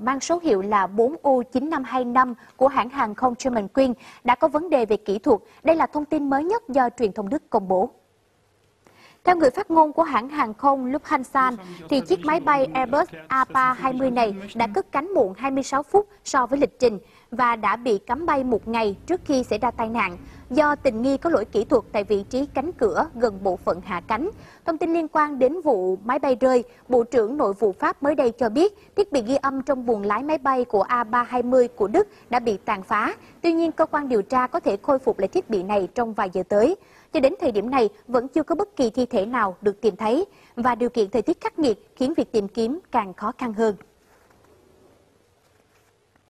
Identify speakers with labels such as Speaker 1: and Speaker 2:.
Speaker 1: mang số hiệu là 4U9525 của hãng hàng không Germanwings đã có vấn đề về kỹ thuật. Đây là thông tin mới nhất do truyền thông Đức công bố. Theo người phát ngôn của hãng hàng không Lufthansa, thì chiếc máy bay Airbus A320 này đã cất cánh muộn 26 phút so với lịch trình và đã bị cấm bay một ngày trước khi xảy ra tai nạn do tình nghi có lỗi kỹ thuật tại vị trí cánh cửa gần bộ phận hạ cánh. Thông tin liên quan đến vụ máy bay rơi, Bộ trưởng Nội vụ Pháp mới đây cho biết thiết bị ghi âm trong buồng lái máy bay của A320 của Đức đã bị tàn phá. Tuy nhiên, cơ quan điều tra có thể khôi phục lại thiết bị này trong vài giờ tới. Cho đến thời điểm này, vẫn chưa có bất kỳ thi thể nào được tìm thấy và điều kiện thời tiết khắc nghiệt khiến việc tìm kiếm càng khó khăn hơn.